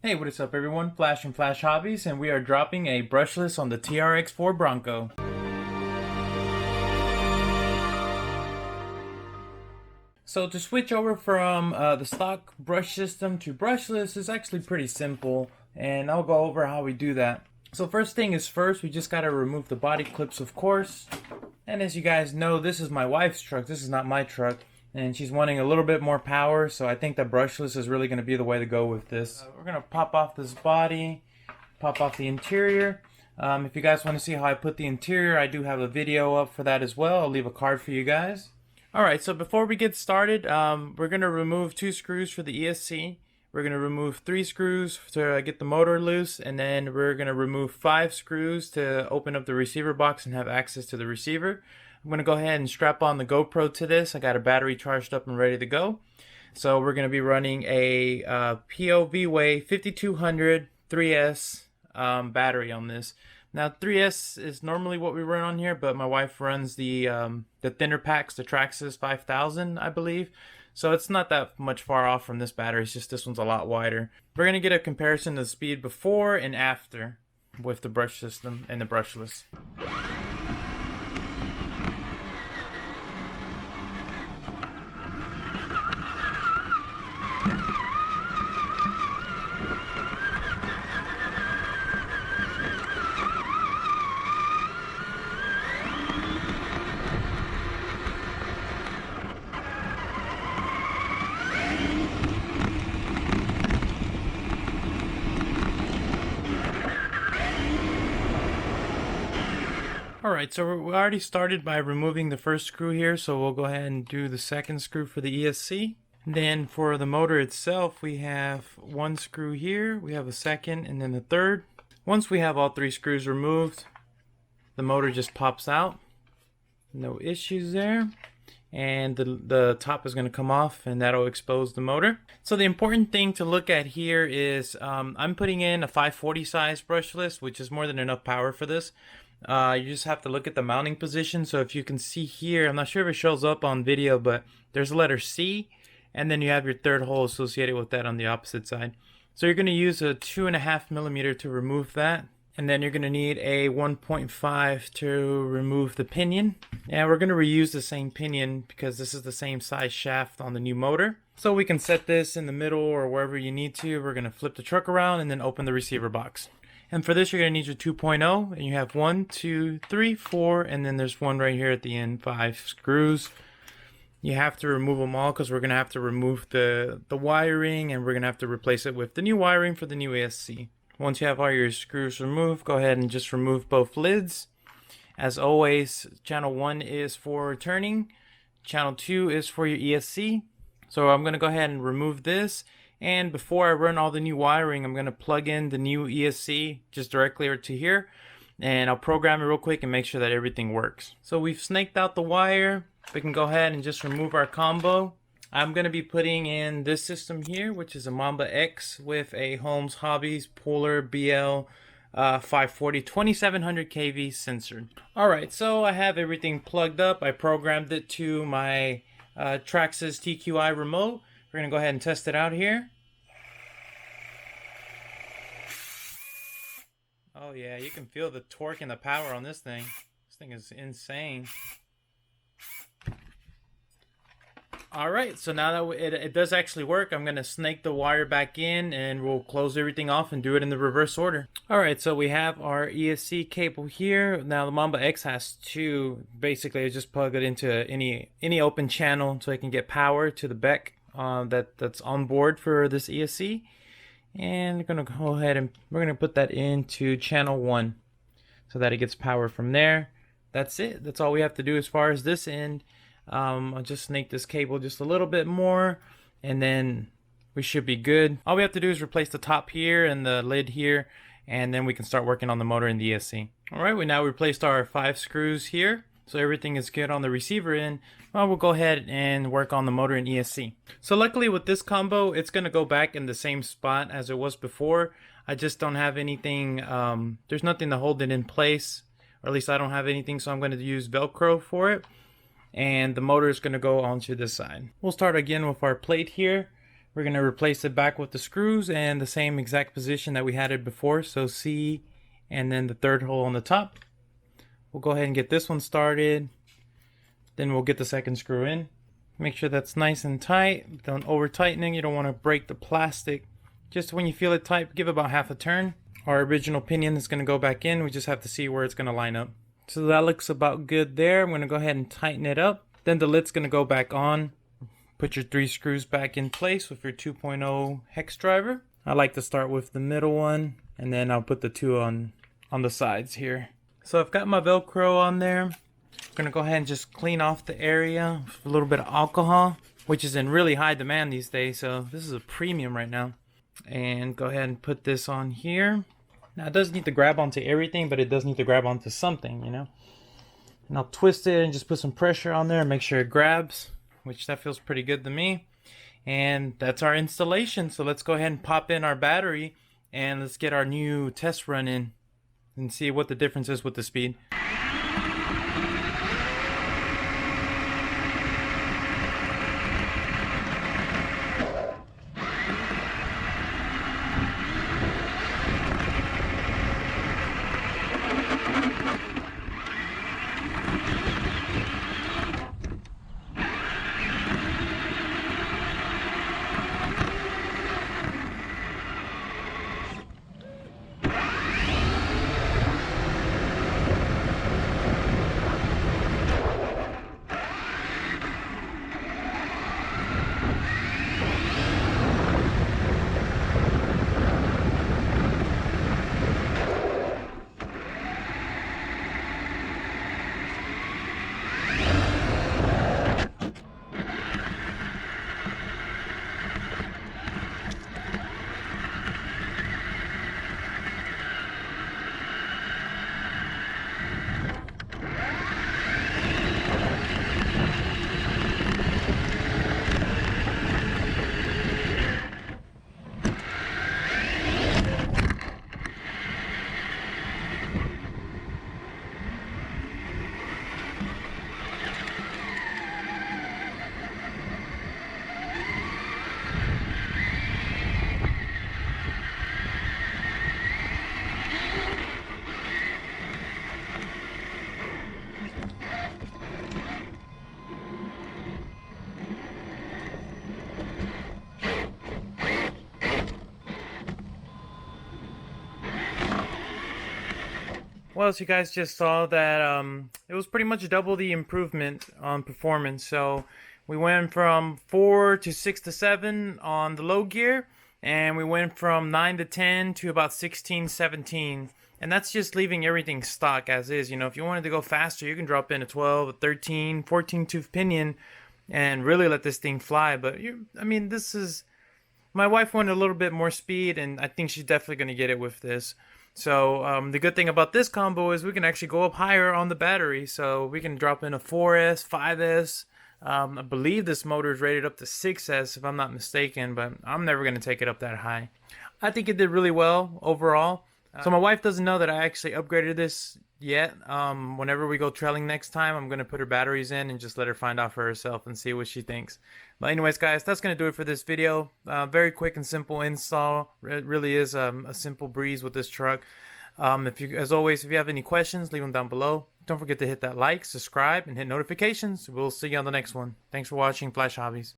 Hey, what is up everyone? Flash from Flash Hobbies, and we are dropping a brushless on the TRX4 Bronco. So to switch over from the stock brush system to brushless is actually pretty simple, and I'll go over how we do that. So first thing is first, we just gotta remove the body clips, of course. And as you guys know, this is my wife's truck, this is not my truck. And she's wanting a little bit more power, so I think that brushless is really going to be the way to go with this. We're going to pop off this body, pop off the interior. If you guys want to see how I put the interior, I do have a video up for that as well. I'll leave a card for you guys. Alright, so before we get started, we're going to remove 2 screws for the ESC. We're going to remove 3 screws to get the motor loose, and then we're going to remove 5 screws to open up the receiver box and have access to the receiver. I'm going to go ahead and strap on the GoPro to this. I got a battery charged up and ready to go. So we're going to be running a POV-Way 5200 3S battery on this. Now 3S is normally what we run on here, but my wife runs the thinner packs, the Traxxas 5000, I believe. So it's not that much far off from this battery, it's just this one's a lot wider. We're going to get a comparison of the speed before and after with the brush system and the brushless. Alright, so we already started by removing the first screw here, so we'll go ahead and do the second screw for the ESC. Then for the motor itself, we have 1 screw here, we have a second, and then the third. Once we have all 3 screws removed, the motor just pops out. No issues there. And the top is going to come off, and that'll expose the motor. So the important thing to look at here is I'm putting in a 540 size brushless, which is more than enough power for this. You just have to look at the mounting position. So if you can see here, I'm not sure if it shows up on video, but there's a letter C, and then you have your third hole associated with that on the opposite side. So you're going to use a 2.5 millimeter to remove that. And then you're going to need a 1.5 to remove the pinion. And we're going to reuse the same pinion because this is the same size shaft on the new motor. So we can set this in the middle or wherever you need to. We're going to flip the truck around and then open the receiver box. And for this, you're going to need your 2.0. And you have 1, 2, 3, 4, and then there's one right here at the end, 5 screws. You have to remove them all because we're going to have to remove the wiring, and we're going to have to replace it with the new wiring for the new ESC. Once you have all your screws removed, go ahead and just remove both lids. As always, channel 1 is for turning, channel 2 is for your ESC. So I'm going to go ahead and remove this, and before I run all the new wiring, I'm going to plug in the new ESC just directly to here, and I'll program it real quick and make sure that everything works. So we've snaked out the wire. We can go ahead and just remove our combo. I'm going to be putting in this system here, which is a Mamba X with a Holmes Hobbies Polar BL 540 2700 kV sensor. Alright, so I have everything plugged up. I programmed it to my Traxxas TQI remote. We're going to go ahead and test it out here. Oh yeah, you can feel the torque and the power on this thing. This thing is insane. Alright, so now that it does actually work, I'm going to snake the wire back in and we'll close everything off and do it in the reverse order. Alright, so we have our ESC cable here. Now the Mamba X has 2. Basically, I just plug it into any open channel so I can get power to the BEC that's on board for this ESC. And we're going to go ahead and we're going to put that into channel 1 so that it gets power from there. That's it. That's all we have to do as far as this end. I'll just snake this cable just a little bit more and then we should be good. All we have to do is replace the top here and the lid here, and then we can start working on the motor and the ESC. Alright, we now replaced our 5 screws here, so everything is good on the receiver end. Well, we'll go ahead and work on the motor and ESC. So luckily with this combo, it's going to go back in the same spot as it was before. I just don't have anything, there's nothing to hold it in place, or at least I don't have anything, so I'm going to use Velcro for it. And the motor is going to go onto this side. We'll start again with our plate here. We're going to replace it back with the screws and the same exact position that we had it before. So C and then the third hole on the top. We'll go ahead and get this one started. Then we'll get the second screw in. Make sure that's nice and tight. Don't over tightening. You don't want to break the plastic. Just when you feel it tight, give about half a turn. Our original pinion is going to go back in. We just have to see where it's going to line up. So that looks about good there. I'm going to go ahead and tighten it up. Then the lid's going to go back on. Put your 3 screws back in place with your 2.0 hex driver. I like to start with the middle one, and then I'll put the 2 on the sides here. So I've got my Velcro on there. I'm going to go ahead and just clean off the area with a little bit of alcohol, which is in really high demand these days. So this is a premium right now. And go ahead and put this on here. Now it doesn't need to grab onto everything, but it does need to grab onto something, you know. And I'll twist it and just put some pressure on there and make sure it grabs, which that feels pretty good to me. And that's our installation. So let's go ahead and pop in our battery and let's get our new test run in and see what the difference is with the speed. Well, as you guys just saw that it was pretty much double the improvement on performance. So we went from 4 to 6 to 7 on the low gear, and we went from 9 to 10 to about 16, 17. And that's just leaving everything stock as is. You know, if you wanted to go faster, you can drop in a 12, a 13, 14 tooth pinion and really let this thing fly. But I mean, this is, my wife wanted a little bit more speed, and I think she's definitely going to get it with this. So the good thing about this combo is we can actually go up higher on the battery. So we can drop in a 4S, 5S. I believe this motor is rated up to 6S if I'm not mistaken, but I'm never going to take it up that high. I think it did really well overall. So my wife doesn't know that I actually upgraded this yet. Whenever we go trailing next time, I'm going to put her batteries in and just let her find out for herself and see what she thinks. But anyways, guys, that's going to do it for this video. Very quick and simple install. It really is a simple breeze with this truck. As always, if you have any questions, leave them down below. Don't forget to hit that like, subscribe, and hit notifications. We'll see you on the next one. Thanks for watching Flash Hobbies.